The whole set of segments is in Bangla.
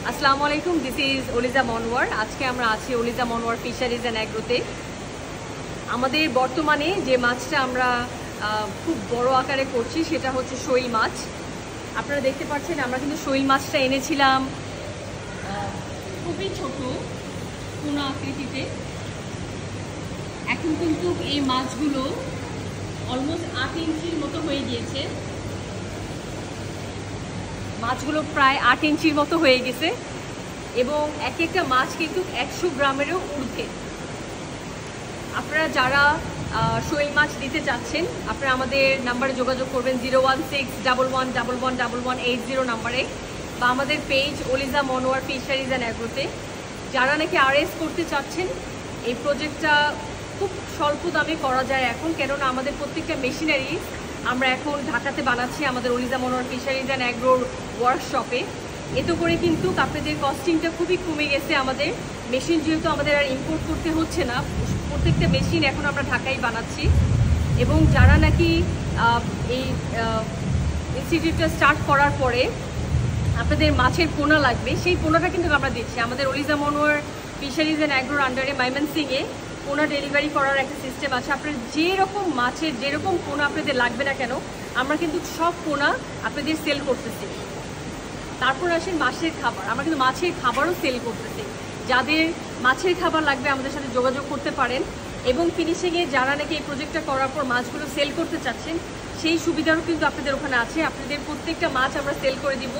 আসসালামু আলাইকুম, দিস ইজ অলিজা মনোয়ার। আজকে আমরা আছি অলিজা মনোয়ার ফিশারিজ অ্যান্ড অ্যাগ্রোতে। আমাদের বর্তমানে যে মাছটা আমরা খুব বড় আকারে করছি সেটা হচ্ছে শৈল মাছ। আপনারা দেখতে পাচ্ছেন আমরা কিন্তু শৈল মাছটা এনেছিলাম খুবই ছোট পোনা আকৃতিতে। এখন কিন্তু এই মাছগুলো অলমোস্ট 8 ইঞ্চির মতো হয়ে গিয়েছে। মাছগুলো প্রায় 8 ইঞ্চির মতো হয়ে গেছে এবং এক একটা মাছ কিন্তু 100 গ্রামেরও ঊর্ধ্বে। আপনারা যারা শৈল মাছ দিতে চাচ্ছেন আপনারা আমাদের নাম্বারে যোগাযোগ করবেন 01611111180 নাম্বারে, বা আমাদের পেজ অলিজা মনোয়ার ফিশারিজ অ্যান্ড অ্যাগ্রোতে। যারা নাকি আরএস করতে চাচ্ছেন, এই প্রজেক্টটা খুব স্বল্প দামে করা যায় এখন, কেননা আমাদের প্রত্যেকটা মেশিনারি আমরা এখন ঢাকাতে বানাচ্ছি আমাদের অলিজা মনোয়ার ফিশারিজ অ্যান্ড অ্যাগ্রোর ওয়ার্কশপে। এতে করে কিন্তু আপনাদের কস্টিংটা খুবই কমে গেছে। আমাদের মেশিন যেহেতু আমাদের আর ইম্পোর্ট করতে হচ্ছে না, প্রত্যেকটা মেশিন এখন আমরা ঢাকায় বানাচ্ছি। এবং যারা নাকি এই ইনস্টিটিউটটা স্টার্ট করার পরে আপনাদের মাছের পোনা লাগবে, সেই পোনাটা কিন্তু আমরা দিচ্ছি। আমাদের অলিজা মনোয়ার ফিশারিজ অ্যান্ড অ্যাগ্রোর আন্ডারে ময়মনসিংহে পোনা ডেলিভারি করার একটা সিস্টেম আছে। আপনার যেরকম মাছের যেরকম পোনা আপনাদের লাগবে না কেন, আমরা কিন্তু সব পোনা আপনাদের সেল করতেছি। তারপর আসেন মাছের খাবার, আমরা কিন্তু মাছের খাবারও সেল করতেছি। যাদের মাছের খাবার লাগবে আমাদের সাথে যোগাযোগ করতে পারেন। এবং ফিনিশিংয়ে যারা নাকি এই প্রজেক্টটা করার পর মাছগুলো সেল করতে চাচ্ছেন, সেই সুবিধাও কিন্তু আপনাদের ওখানে আছে। আপনাদের প্রত্যেকটা মাছ আমরা সেল করে দিব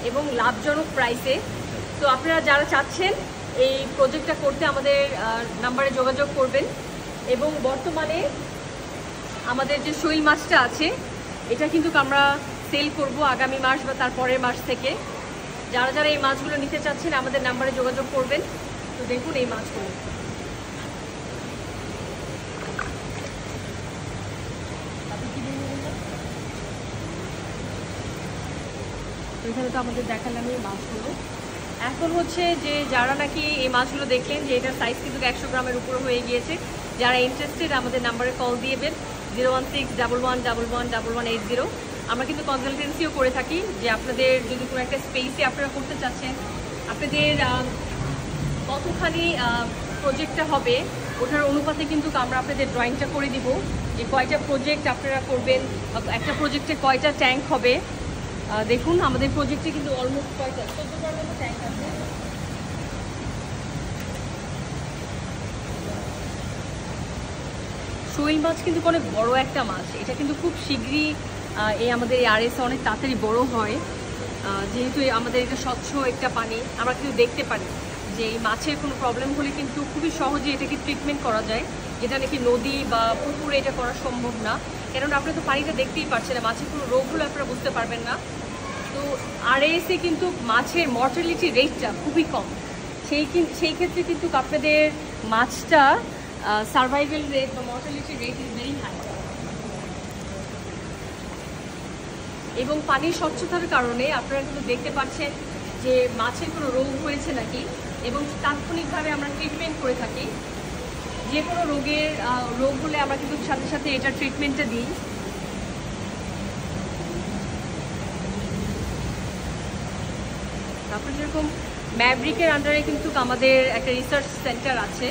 এবং লাভজনক প্রাইসে। তো আপনারা যারা চাচ্ছেন এই প্রজেক্টটা করতে আমাদের নাম্বারে যোগাযোগ করবেন। এবং বর্তমানে আমাদের যে শৈল মাছটা আছে এটা কিন্তু আমরা সেল করব আগামী মাস বা তার পরের মাস থেকে। যারা যারা এই মাছগুলো নিতে চাচ্ছেন আমাদের নাম্বারে যোগাযোগ করবেন। তো দেখুন এই মাছগুলো, এখানে তো আমাদের দেখালাম এই মাছগুলো। এখন হচ্ছে যে যারা নাকি এই মাছগুলো দেখলেন যে এটার সাইজ কিন্তু 100 গ্রামের উপরে হয়ে গিয়েছে, যারা ইন্টারেস্টেড আমাদের নাম্বারে কল দিয়েবেন 01611111180। আমরা কিন্তু কনসালটেন্সিও করে থাকি, যে আপনাদের যদি কোনো একটা স্পেসে আপনারা করতে চাচ্ছেন, আপনাদের কতখানি প্রজেক্টটা হবে ওটার অনুপাতে কিন্তু আমরা আপনাদের ড্রয়িংটা করে দিব, যে কয়টা প্রজেক্ট আপনারা করবেন, একটা প্রজেক্টে কয়টা ট্যাঙ্ক হবে। দেখুন আমাদের প্রজেক্টে কিন্তু অলমোস্ট কয়টা 14টার মতো ট্যাঙ্ক আছে। শৈল মাছ কিন্তু অনেক বড় একটা মাছ, এটা কিন্তু খুব শীঘ্রই এই আমাদের এই আরএস অনেক তাড়াতাড়ি বড় হয়। যেহেতু আমাদের এটা স্বচ্ছ একটা পানি, আমরা কিন্তু দেখতে পারি যে এই মাছের কোনো প্রবলেম হলে কিন্তু খুবই সহজে এটাকে ট্রিটমেন্ট করা যায়, যেটা নাকি নদী বা পুকুরে এটা করা সম্ভব না। কেননা আপনারা তো পানিটা দেখতেই পাচ্ছেন, মাছের কোনো রোগ হলে আপনারা বুঝতে পারবেন না। তো আরএসে কিন্তু মাছের মর্টালিটি রেটটা খুবই কম, সেই ক্ষেত্রে কিন্তু আপনাদের মাছটা সার্ভাইভাল রেট বা mortality rate is very high. এবং পানির স্বচ্ছতার কারণে আপনারা কিন্তু দেখতে পাচ্ছেন যে মাছের কোনো রোগ হয়েছে নাকি, এবং তাৎক্ষণিকভাবে আমরা ট্রিটমেন্ট করে থাকি। যে কোনো রোগ হলে আমরা কিন্তু সাথে সাথে এটা ট্রিটমেন্টটা দিই। তারপর যেরকম ম্যাভরিকের আন্ডারে কিন্তু আমাদের একটা রিসার্চ সেন্টার আছে,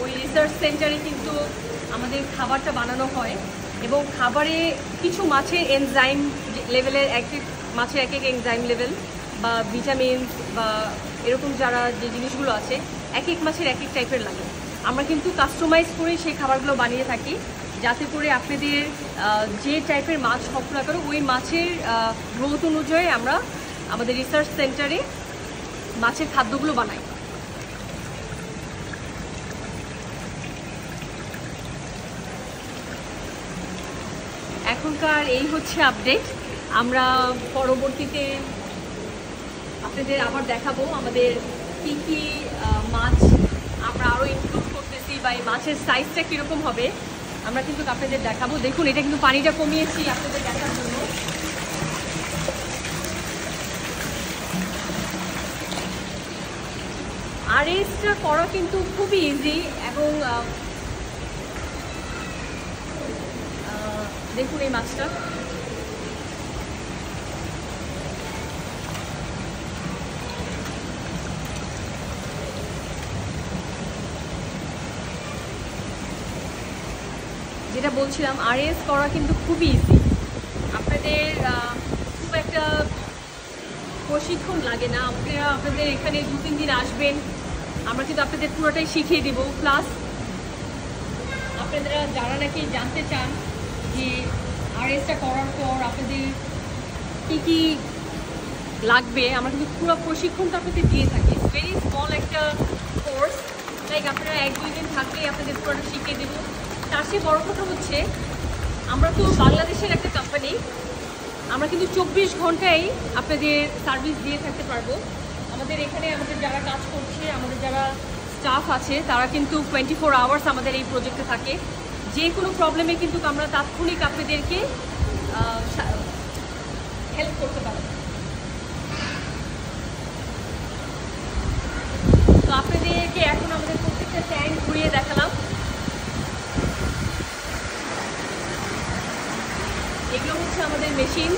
ওই রিসার্চ সেন্টারে কিন্তু আমাদের খাবারটা বানানো হয়। এবং খাবারে কিছু মাছের এনজাইম লেভেলের, এক এক মাছের এক এক এনজাইম লেভেল বা ভিটামিনস বা এরকম যারা যে জিনিসগুলো আছে এক এক মাছের এক এক টাইপের লাগে। আমরা কিন্তু কাস্টমাইজ করে সেই খাবারগুলো বানিয়ে থাকি, যাতে করে আপনাদের যে টাইপের মাছ হোক না কেন ওই মাছের গ্রোথ অনুযায়ী আমরা আমাদের রিসার্চ সেন্টারে মাছের খাদ্যগুলো বানাই। এখনকার এই হচ্ছে আপডেট। আমরা পরবর্তীতে আপনাদের আবার দেখাবো আমাদের কী কী মাছ আমরা আরও ইনক্লুড করতেছি, বা এই মাছের সাইজটা কীরকম হবে আমরা কিন্তু আপনাদের দেখাবো। দেখুন এটা কিন্তু পানিটা কমিয়েছি আপনাদের দেখার জন্য। আরএসটা করা কিন্তু খুবই ইজি। এবং দেখুন এই মাছটা, যেটা বলছিলাম, আরএস করা কিন্তু খুবই ইজি। আপনাদের খুব একটা প্রশিক্ষণ লাগে না। আপনারা আপনাদের এখানে 2-3 দিন আসবেন, আমরা কিন্তু আপনাদের পুরোটাই শিখিয়ে দেবো। প্লাস আপনারা যারা নাকি জানতে চান যে আরএসটা করার পর আপনাদের কী কী লাগবে, আমরা কিন্তু পুরো প্রশিক্ষণটা আপনাদের দিয়ে থাকি। ভেরি স্মল একটা কোর্স, লাইক আপনারা 1-2 দিন থাকলেই আপনাদের পুরোটা শিখিয়ে দেবো। তার চেয়ে বড় কথা হচ্ছে, আমরা তো বাংলাদেশের একটা কোম্পানি, আমরা কিন্তু 24 ঘন্টাই আপনাদের সার্ভিস দিয়ে থাকতে পারবো। আমাদের এখানে আমাদের যারা কাজ করছে, আমাদের যারা স্টাফ আছে, তারা কিন্তু 24 আওয়ার্স আমাদের এই প্রজেক্টে থাকে। যে কোনো প্রবলেমে কিন্তু আমরা তাৎক্ষণিক আপনাদেরকে হেল্প করতে পারবো। তো আপনাদেরকে এখন আমাদের প্রত্যেকটা ট্যাঙ্ক ঘুরিয়ে দেখালাম। এগুলো হচ্ছে আমাদের মেশিন।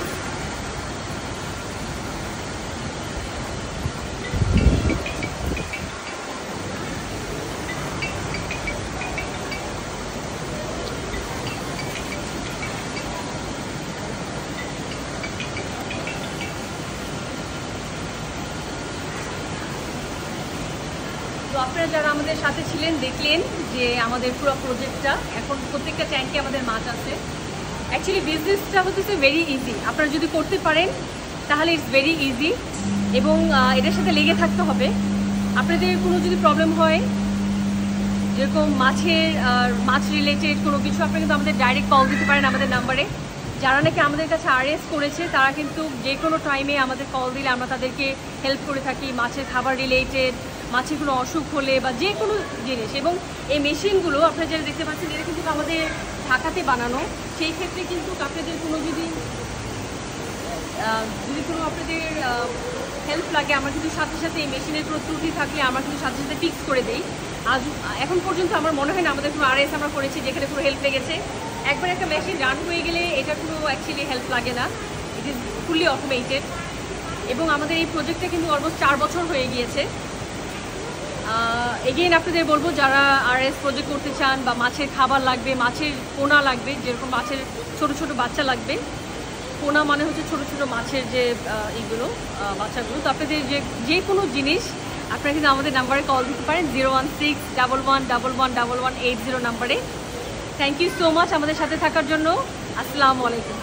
তো আপনারা যারা আমাদের সাথে ছিলেন দেখলেন যে আমাদের পুরো প্রজেক্টটা, এখন প্রত্যেকটা ট্যাঙ্কে আমাদের মাছ আছে। অ্যাকচুয়ালি বিজনেসটা হচ্ছে ভেরি ইজি। আপনারা যদি করতে পারেন তাহলে ইটস ভেরি ইজি, এবং এটার সাথে লেগে থাকতে হবে। আপনাদের কোনো যদি প্রবলেম হয়, যেরকম মাছ রিলেটেড কোনো কিছু, আপনারা কিন্তু আমাদের ডাইরেক্ট কল দিতে পারেন আমাদের নাম্বারে। যারা নাকি আমাদের কাছে আরএস করেছে তারা কিন্তু যে কোনো টাইমে আমাদের কল দিলে আমরা তাদেরকে হেল্প করে থাকি, মাছের খাবার রিলেটেড, মাছের কোনো অসুখ হলে বা যে কোনো জিনিস। এবং এই মেশিনগুলো আপনারা যারা দেখতে পাচ্ছেন, এটা কিন্তু আমাদের ঢাকাতে বানানো। সেই ক্ষেত্রে কিন্তু আপনাদের কোনো যদি কোনো আপনাদের হেল্প লাগে, আমরা কিন্তু সাথে সাথে এই মেশিনের কোনো ত্রুটি থাকলে আমরা কিন্তু সাথে সাথে ফিক্স করে দিই। আজ এখন পর্যন্ত আমার মনে হয় না আমাদের কোনো আরএস আমরা করেছি যেখানে কোনো হেল্প লেগেছে। একবার একটা মেশিন রান হয়ে গেলে এটা কোনো অ্যাকচুয়ালি হেল্প লাগে না, ইট ইজ ফুললি অটোমেটেড। এবং আমাদের এই প্রজেক্টটা কিন্তু অলমোস্ট 4 বছর হয়ে গিয়েছে। এগেইন আপনাদের বলবো, যারা আরএস প্রজেক্ট করতে চান বা মাছের খাবার লাগবে, মাছের পোনা লাগবে, যেরকম মাছের ছোট ছোট বাচ্চা লাগবে, পোনা মানে হচ্ছে ছোট ছোট মাছের যে এইগুলো বাচ্চাগুলো। তো আপনাদের যে কোনো জিনিস আপনারা কিন্তু আমাদের নাম্বারে কল দিতে পারেন, 01611111180 নাম্বারে। থ্যাংক ইউ সো মাচ আমাদের সাথে থাকার জন্য। আসসালামু আলাইকুম।